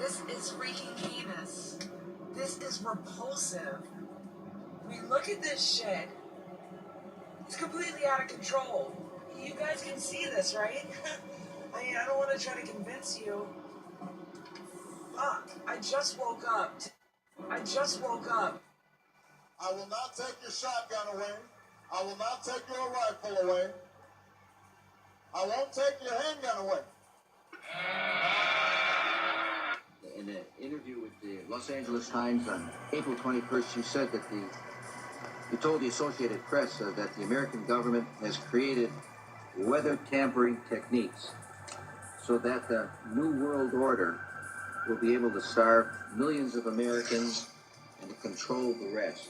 This is freaking heinous. This is repulsive. I mean, look at this shit. It's completely out of control. You guys can see this, right? I mean, I don't want to try to convince you. Fuck, I just woke up. I just woke up. I will not take your shotgun away. I will not take your rifle away. I won't take your handgun away. In an interview with the Los Angeles Times on April 21st, you said that you told the Associated Press that the American government has created weather tampering techniques so that the New World Order will be able to starve millions of Americans and to control the rest.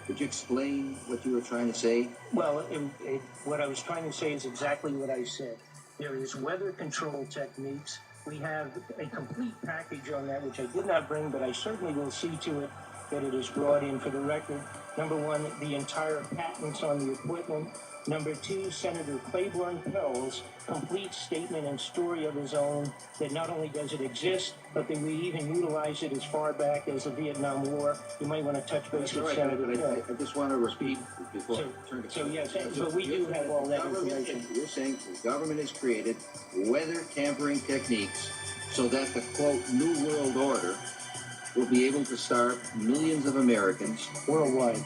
Could you explain what you were trying to say? Well, what I was trying to say is exactly what I said. There is weather control techniques. We have a complete package on that, which I did not bring, but I certainly will see to it that it is brought in for the record. Number one, the entire patents on the equipment. Number two, Senator Claiborne Pell's complete statement and story of his own that not only does it exist, but that we even utilize it as far back as the Vietnam War. You might want to touch base with Senator Pell. I just want to repeat before I turn to So yes, but we do have all that information. You're saying the government has created weather tampering techniques so that the, quote, New World Order will be able to starve millions of Americans. Worldwide.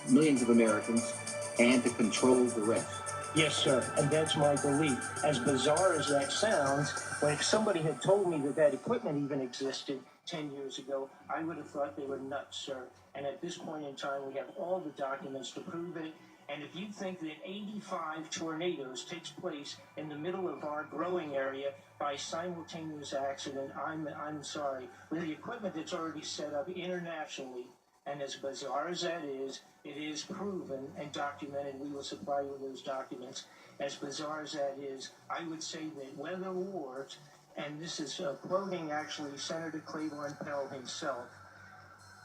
Millions of Americans, and to control the rest. Yes, sir, and that's my belief. As bizarre as that sounds, when if somebody had told me that that equipment even existed 10 years ago, I would have thought they were nuts, sir. And at this point in time, we have all the documents to prove it. And if you think that 85 tornadoes takes place in the middle of our growing area by simultaneous accident, I'm sorry. With the equipment that's already set up internationally, and as bizarre as that is, it is proven and documented. We will supply you with those documents. As bizarre as that is, I would say that weather wars, and this is quoting actually Senator Claiborne Pell himself,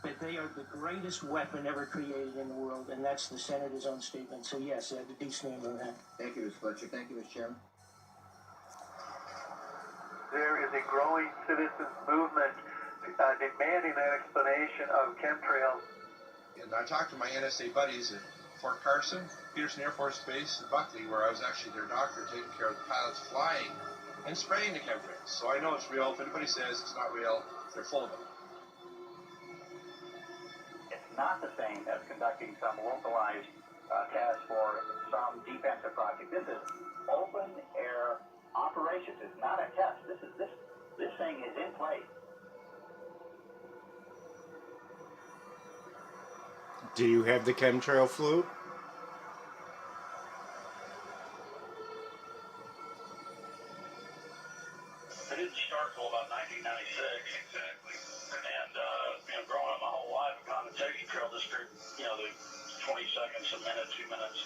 that they are the greatest weapon ever created in the world, and that's the Senator's own statement. So yes, I do stand on that. Thank you, Mr. Fletcher. Thank you, Mr. Chairman. There is a growing citizens movement demanding an explanation of chemtrails. And I talked to my NSA buddies at Fort Carson, Peterson Air Force Base, and Buckley, where I was actually their doctor taking care of the pilots flying and spraying the chemtrails. So I know it's real. If anybody says it's not real, they're full of it. It's not the same as conducting some localized test for some defensive project. This is open air operations. It's not a test. This thing is in place. Do you have the chemtrail flu? It didn't start until about 1996. Exactly. And, growing up my whole life, a condensation trail district, the 20 seconds, a minute, 2 minutes.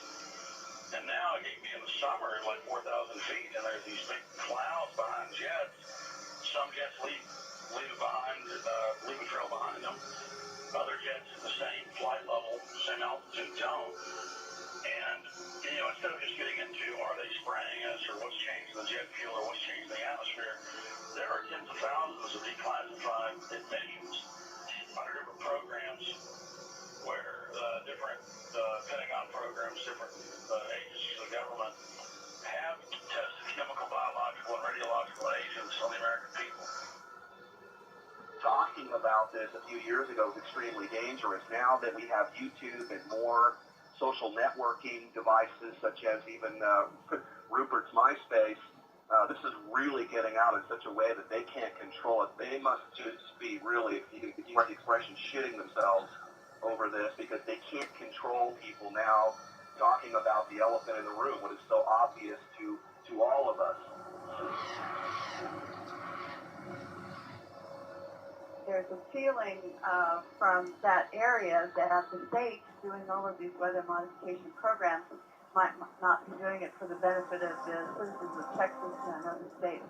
And now it can be in the summer at like 4,000 feet, and there's these big clouds behind jets. Some jets leave a trail behind them. Other jets at the same flight level, same altitude zone. And, instead of just getting into are they spraying us or what's changed in the jet fuel or what's changed in the atmosphere, there are tens of thousands of declassified admissions under different programs where different Pentagon programs, different agencies of government have tested chemical, biological, and radiological agents on the American people. Talking about this a few years ago is extremely dangerous. Now that we have YouTube and more social networking devices, such as even Rupert's MySpace, this is really getting out in such a way that they can't control it. They must just be really, if you use the expression, shitting themselves over this, because they can't control people now talking about the elephant in the room, what is so obvious to all of us. There's a feeling from that area that the states doing all of these weather modification programs might not be doing it for the benefit of the citizens of Texas and other states,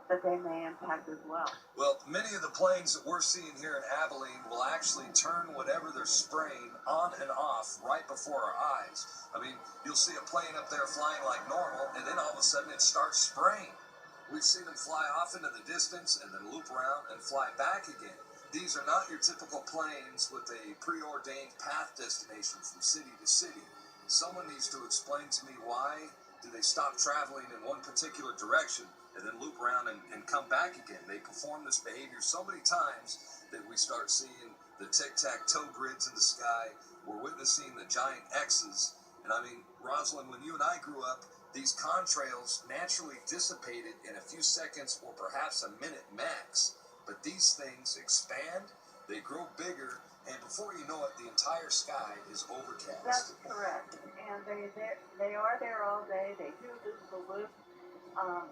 that they may impact as well. Well, many of the planes that we're seeing here in Abilene will actually turn whatever they're spraying on and off right before our eyes. I mean, you'll see a plane up there flying like normal, and then all of a sudden it starts spraying. We've seen them fly off into the distance and then loop around and fly back again. These are not your typical planes with a preordained path destination from city to city. Someone needs to explain to me why do they stop traveling in one particular direction and then loop around and come back again. They perform this behavior so many times that we start seeing the tic-tac-toe grids in the sky. We're witnessing the giant X's. And I mean, Rosalind, when you and I grew up, these contrails naturally dissipated in a few seconds or perhaps a minute max. But these things expand, they grow bigger, and before you know it, the entire sky is overcast. That's correct. And they are there all day. They do loop the loop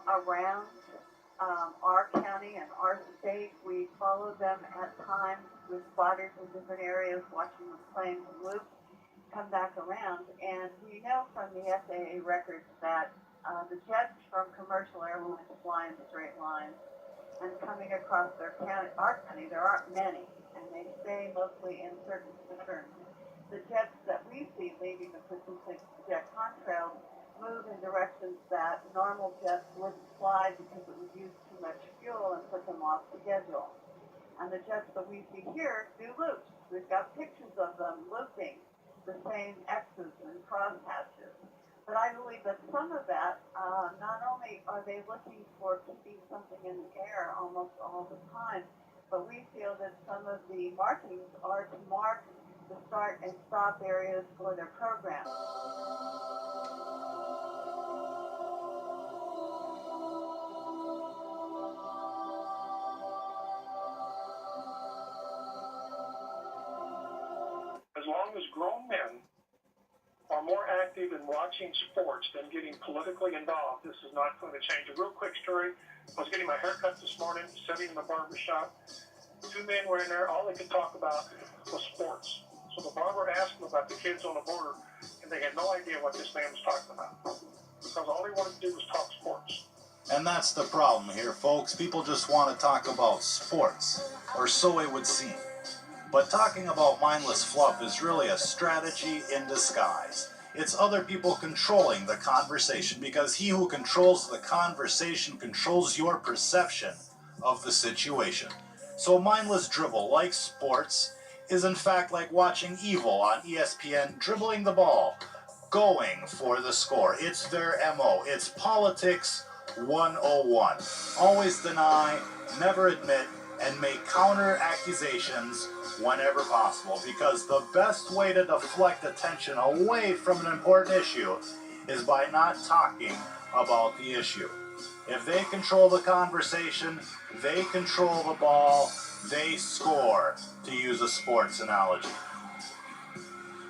around our county and our state. We follow them at times with spotters in different areas, watching the planes loop, come back around. And we know from the FAA records that the jets from commercial airlines fly in straight lines, and coming across our county, there aren't many, and they stay mostly in certain cisterns. The jets that we see leaving the Pacific Jet contrails move in directions that normal jets wouldn't fly because it would use too much fuel and put them off schedule. And the jets that we see here do loops. We've got pictures of them looping the same X's and crosshatches. But I believe that some of that, not only are they looking for keeping something in the air almost all the time, but we feel that some of the markings are to mark the start and stop areas for their program. As long as grown men are more active in watching sports than getting politically involved, this is not going to change. A real quick story. I was getting my hair cut this morning, sitting in the barber shop. Two men were in there. All they could talk about was sports. So the barber asked them about the kids on the border, and they had no idea what this man was talking about. Because all they wanted to do was talk sports. And that's the problem here, folks. People just want to talk about sports, or so it would seem. But talking about mindless fluff is really a strategy in disguise. It's other people controlling the conversation, because he who controls the conversation controls your perception of the situation. So mindless dribble, like sports, is in fact like watching Evil on ESPN dribbling the ball, going for the score. It's their MO. It's politics 101. Always deny, never admit, and make counter accusations whenever possible, because the best way to deflect attention away from an important issue is by not talking about the issue. If they control the conversation, they control the ball, they score, to use a sports analogy.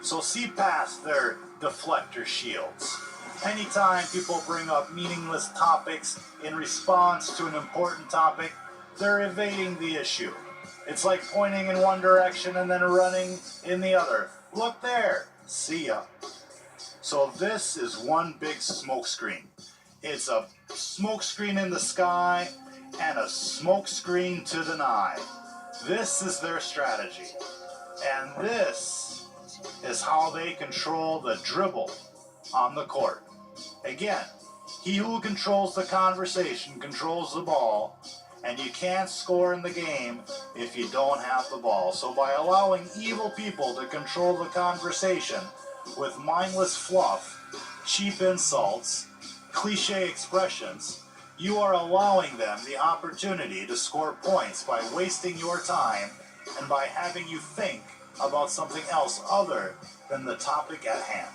So see past their deflector shields. Anytime people bring up meaningless topics in response to an important topic, they're evading the issue. It's like pointing in one direction and then running in the other. Look there. See ya. So this is one big smoke screen. It's a smoke screen in the sky and a smoke screen to deny. This is their strategy. And this is how they control the dribble on the court. Again, he who controls the conversation controls the ball, and you can't score in the game if you don't have the ball. So by allowing evil people to control the conversation with mindless fluff, cheap insults, cliche expressions, you are allowing them the opportunity to score points by wasting your time and by having you think about something else other than the topic at hand.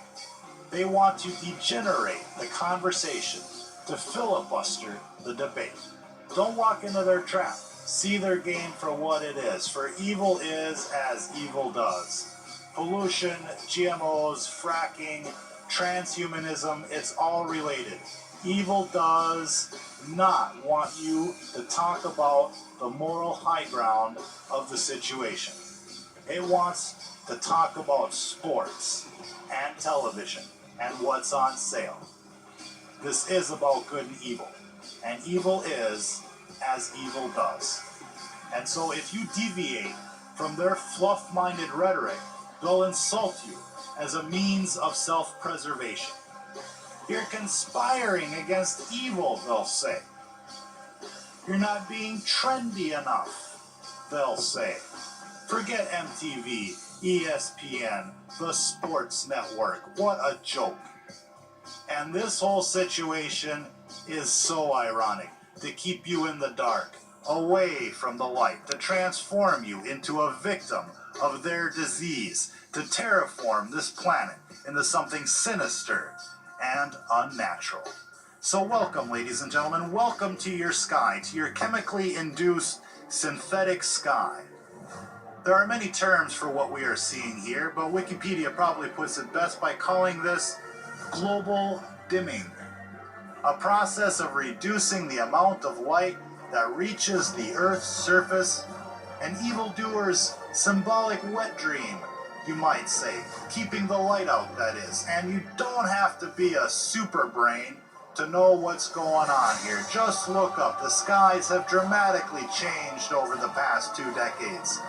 They want to degenerate the conversation, to filibuster the debate. Don't walk into their trap. See their game for what it is. For evil is as evil does. Pollution, GMOs, fracking, transhumanism, it's all related. Evil does not want you to talk about the moral high ground of the situation. It wants to talk about sports and television and what's on sale. This is about good and evil. And evil is as evil does. And so if you deviate from their fluff-minded rhetoric, they'll insult you as a means of self-preservation. You're conspiring against evil, they'll say. You're not being trendy enough, they'll say. Forget MTV, ESPN, the Sports Network. What a joke. And this whole situation is so ironic, to keep you in the dark, away from the light, to transform you into a victim of their disease, to terraform this planet into something sinister and unnatural. So welcome, ladies and gentlemen, welcome to your sky, to your chemically induced synthetic sky. There are many terms for what we are seeing here, but Wikipedia probably puts it best by calling this global dimming, a process of reducing the amount of light that reaches the Earth's surface, an evildoer's symbolic wet dream, you might say, keeping the light out, that is. And you don't have to be a super brain to know what's going on here. Just look up. The skies have dramatically changed over the past 2 decades.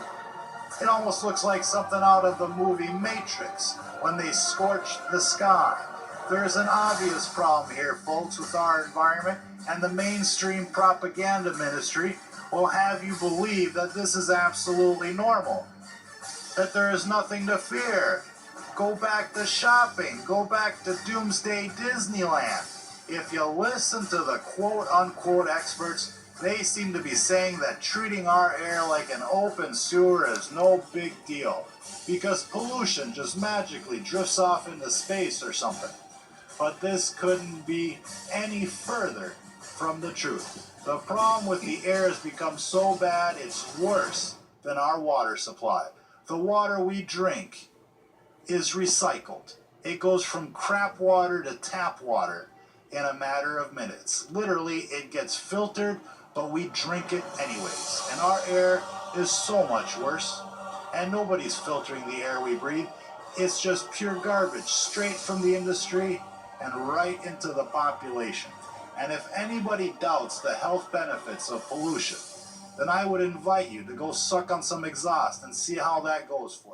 It almost looks like something out of the movie Matrix, when they scorched the sky. There's an obvious problem here, folks, with our environment, and the mainstream propaganda ministry will have you believe that this is absolutely normal, that there is nothing to fear. Go back to shopping, go back to Doomsday Disneyland. If you listen to the quote-unquote experts, they seem to be saying that treating our air like an open sewer is no big deal, because pollution just magically drifts off into space or something. But this couldn't be any further from the truth. The problem with the air has become so bad it's worse than our water supply. The water we drink is recycled. It goes from crap water to tap water in a matter of minutes. Literally, it gets filtered, but we drink it anyways. And our air is so much worse. And nobody's filtering the air we breathe. It's just pure garbage, straight from the industry and right into the population. And if anybody doubts the health benefits of pollution, then I would invite you to go suck on some exhaust and see how that goes for you.